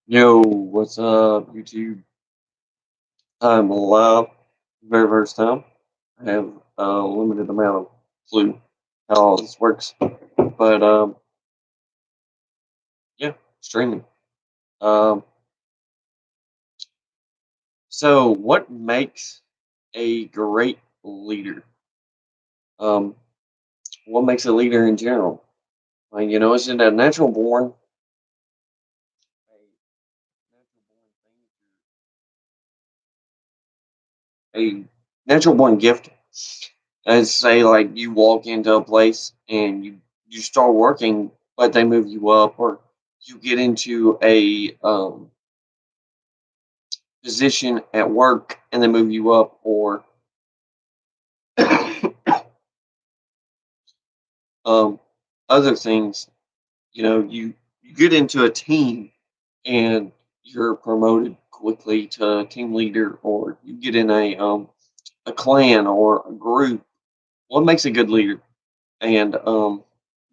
Yo, what's up, YouTube? I'm alive. Very first time. I have a limited amount of clue how all this works, but yeah, streaming. Um, so what makes a great leader? Um, what makes a leader in general? Is it a natural born? A natural born gift? As say, like you walk into a place and you start working, but they move you up, or you get into a position at work and they move you up, or um, other things. You get into a team and you're promoted quickly to team leader, or you get in a clan or a group. What makes a good leader? And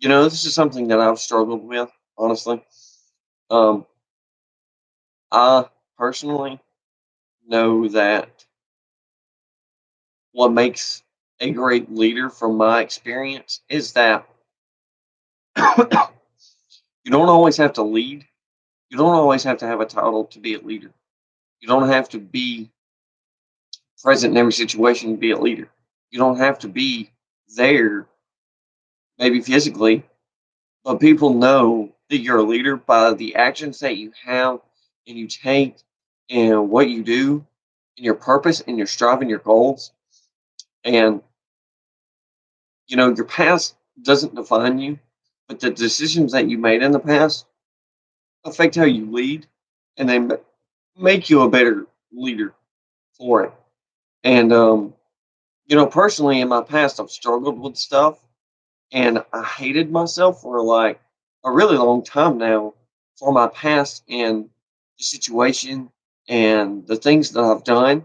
this is something that I've struggled with, honestly. Um, I personally know that what makes a great leader, from my experience, is that you don't always have to lead. You don't always have to have a title to be a leader. You don't have to be present in every situation to be a leader. You don't have to be there, maybe physically, but people know that you're a leader by the actions that you have and you take, and what you do, and your purpose and your strive and your goals. And your past doesn't define you, but the decisions that you made in the past affect how you lead, and they make you a better leader for it. And personally, in my past, I've struggled with stuff, and I hated myself for like a really long time now for my past and the situation and the things that I've done.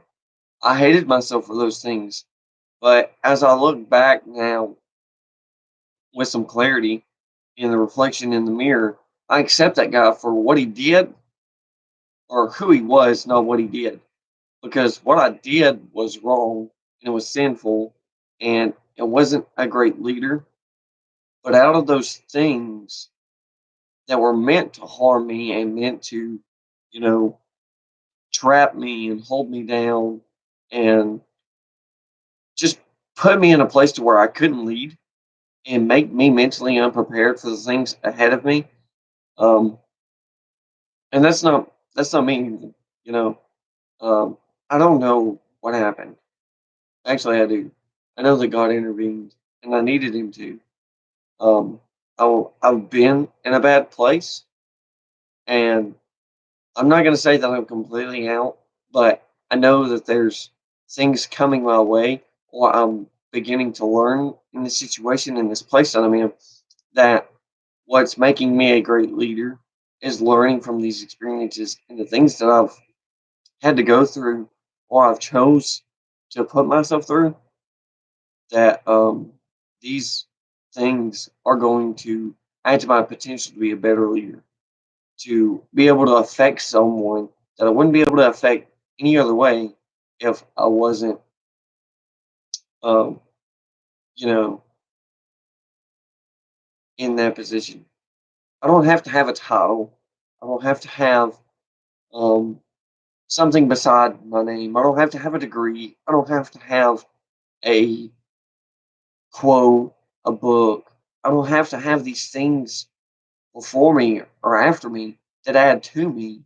I hated myself for those things. But as I look back now with some clarity in the reflection in the mirror, I accept that guy for what he did, or who he was, not what he did. Because what I did was wrong and it was sinful and it wasn't a great leader. But out of those things that were meant to harm me and meant to, you know, trap me and hold me down and just put me in a place to where I couldn't lead and make me mentally unprepared for the things ahead of me. Um, and that's not me, you know. Um, I don't know what happened. Actually, I do. I know that God intervened, and I needed Him to. Um, I've been in a bad place, and I'm not going to say that I'm completely out, but I know that there's things coming my way, or I'm beginning to learn in this situation, in this place that I'm in, that what's making me a great leader is learning from these experiences and the things that I've had to go through, or I've chose to put myself through, that these things are going to add to my potential to be a better leader, to be able to affect someone that I wouldn't be able to affect any other way if I wasn't, um, you know, in that position. I don't have to have a title. I don't have to have um, something beside my name. I don't have to have a degree. I don't have to have a quote, a book. I don't have to have these things before me or after me that add to me.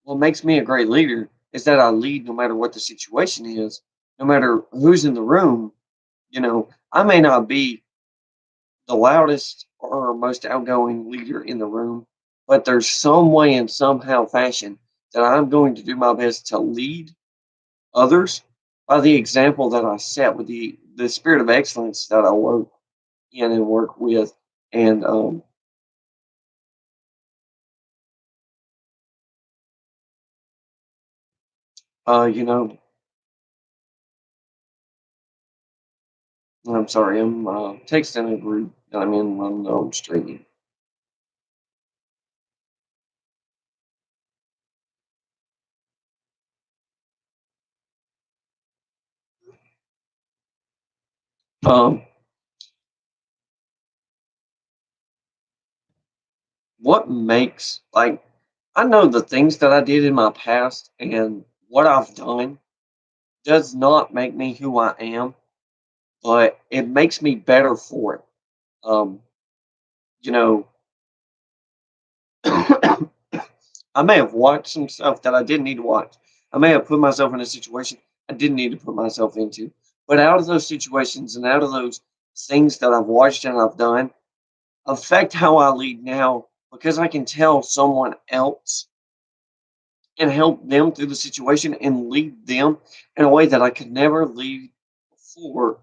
What makes me a great leader is that I lead no matter what the situation is, no matter who's in the room. I may not be the loudest or most outgoing leader in the room, but there's some way and somehow fashion that I'm going to do my best to lead others by the example that I set with the spirit of excellence that I work in and work with. And uh, you know, I'm sorry, I'm texting a group that I'm in on streaming. Um, what makes like I know the things that I did in my past and what I've done does not make me who I am, but it makes me better for it. Um, you know, I may have watched some stuff that I didn't need to watch. I may have put myself in a situation I didn't need to put myself into. But out of those situations and out of those things that I've watched and I've done affect how I lead now because I can tell someone else and help them through the situation and lead them in a way that I could never lead before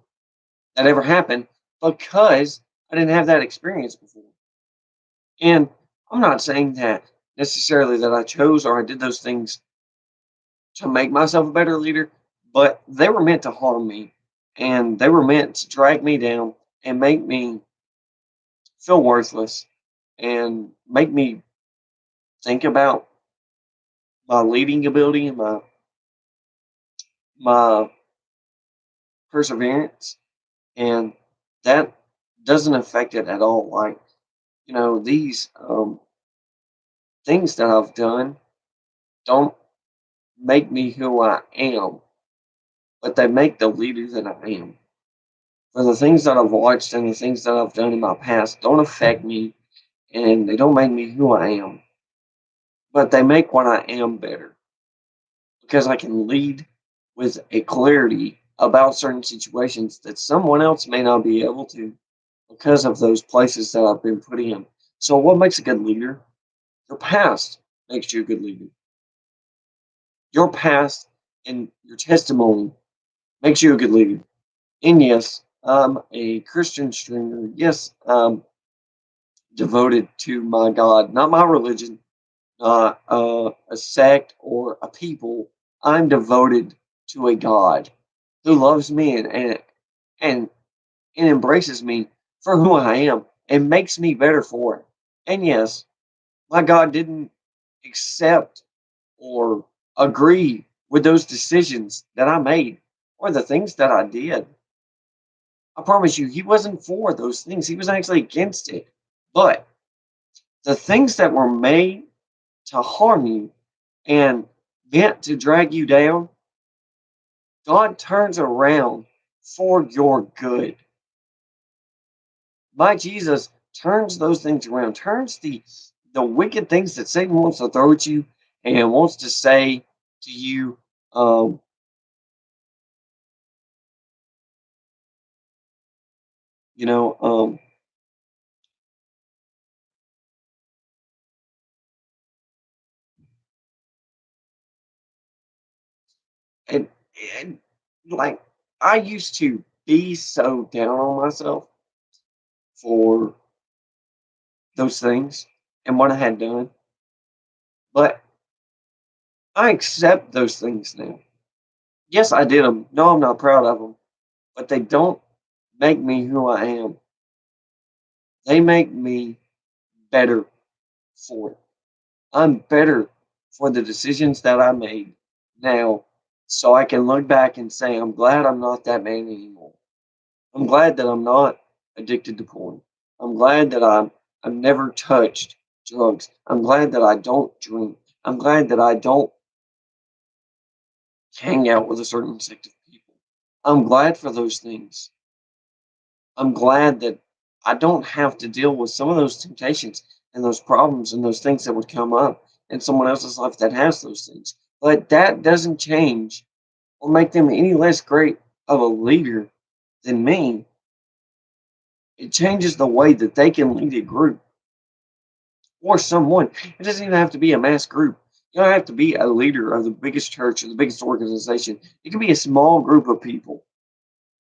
that ever happened because I didn't have that experience before. And I'm not saying that necessarily that I chose or I did those things to make myself a better leader, but they were meant to harm me and they were meant to drag me down and make me feel worthless and make me think about my leading ability and my perseverance, and that doesn't affect it at all. Like, these things that I've done don't make me who I am, but they make the leader that I am. For the things that I've watched and the things that I've done in my past don't affect me and they don't make me who I am, but they make what I am better because I can lead with a clarity about certain situations that someone else may not be able to because of those places that I've been put in. So, what makes a good leader? Your past makes you a good leader. Your past and your testimony makes you a good leader. And yes, I'm a Christian streamer. Yes, I'm devoted to my God, not my religion, not a sect or a people. I'm devoted to a God who loves me and and embraces me for who I am and makes me better for it. And yes, my God didn't accept or agree with those decisions that I made or the things that I did. I promise you, he wasn't for those things. He was actually against it. But the things that were made to harm you and meant to drag you down, God turns around for your good. My Jesus turns those things around, turns the wicked things that Satan wants to throw at you and wants to say to you, um, you know, um, and, and like I used to be so down on myself for those things and what I had done, but I accept those things now. Yes, I did them. No, I'm not proud of them, but they don't make me who I am. They make me better for it. I'm better for the decisions that I made now, so I can look back and say, I'm glad I'm not that man anymore. I'm glad that I'm not addicted to porn. I'm glad that I've never touched drugs. I'm glad that I don't drink. I'm glad that I don't hang out with a certain sect of people. I'm glad for those things. I'm glad that I don't have to deal with some of those temptations and those problems and those things that would come up in someone else's life that has those things. But that doesn't change or make them any less great of a leader than me. It changes the way that they can lead a group or someone. It doesn't even have to be a mass group. You don't have to be a leader of the biggest church or the biggest organization. It can be a small group of people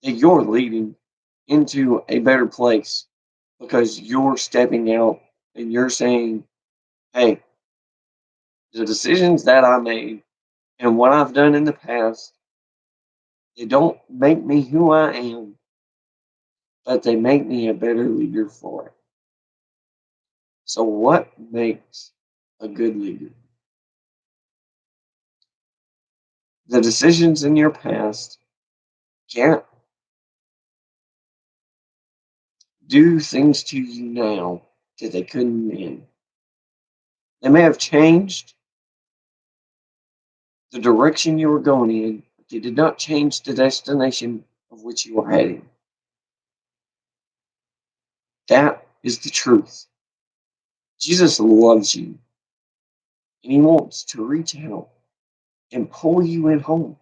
that you're leading into a better place because you're stepping out and you're saying, hey, the decisions that I made and what I've done in the past, they don't make me who I am, but they make me a better leader for it. So, what makes a good leader? The decisions in your past can't do things to you now that they couldn't then. They may have changed the direction you were going in, but they did not change the destination of which you were heading. That is the truth. Jesus loves you, and he wants to reach out and pull you in home.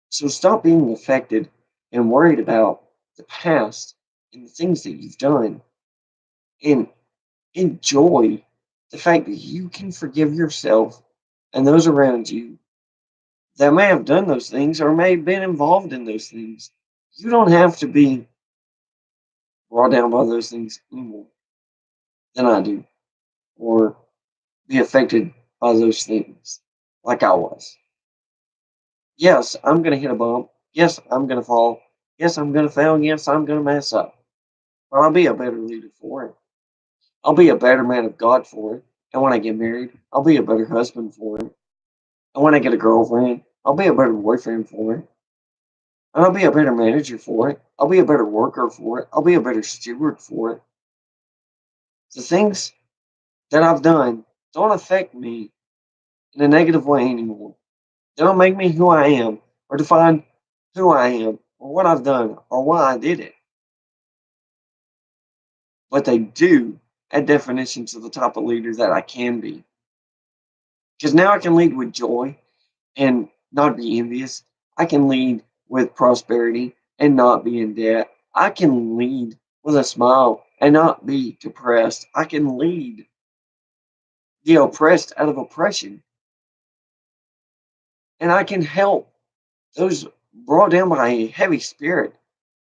So stop being affected and worried about the past and the things that you've done, and enjoy the fact that you can forgive yourself and those around you that may have done those things or may have been involved in those things. You don't have to be brought down by those things anymore than I do, or be affected by those things like I was. Yes, I'm going to hit a bump. Yes, I'm going to fall. Yes, I'm going to fail. Yes, I'm going to mess up. But I'll be a better leader for it. I'll be a better man of God for it. And when I get married, I'll be a better husband for it. And when I get a girlfriend, I'll be a better boyfriend for it. And I'll be a better manager for it. I'll be a better worker for it. I'll be a better steward for it. The things that I've done don't affect me in a negative way anymore. They don't make me who I am or define who I am or what I've done or why I did it. But they do add definition to the type of leader that I can be. Because now I can lead with joy and not be envious. I can lead with prosperity and not be in debt. I can lead with a smile and not be depressed. I can lead the oppressed out of oppression. And I can help those brought down by a heavy spirit.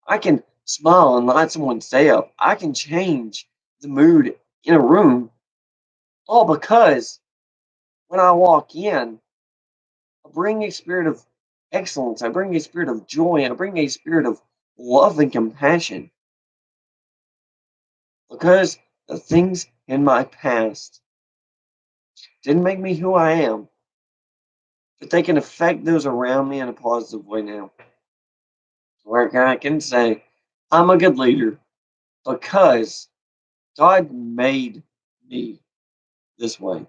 I can smile and light someone's day up. I can change the mood in a room, all because when I walk in, I bring a spirit of excellence. I bring a spirit of joy. I bring a spirit of love and compassion, because the things in my past didn't make me who I am, but they can affect those around me in a positive way now. Where I can say, I'm a good leader because God made me this way.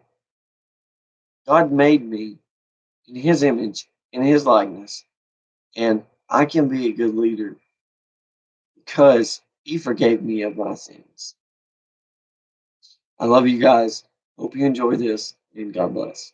God made me in his image, in his likeness, and I can be a good leader because he forgave me of my sins. I love you guys. Hope you enjoy this, and God bless.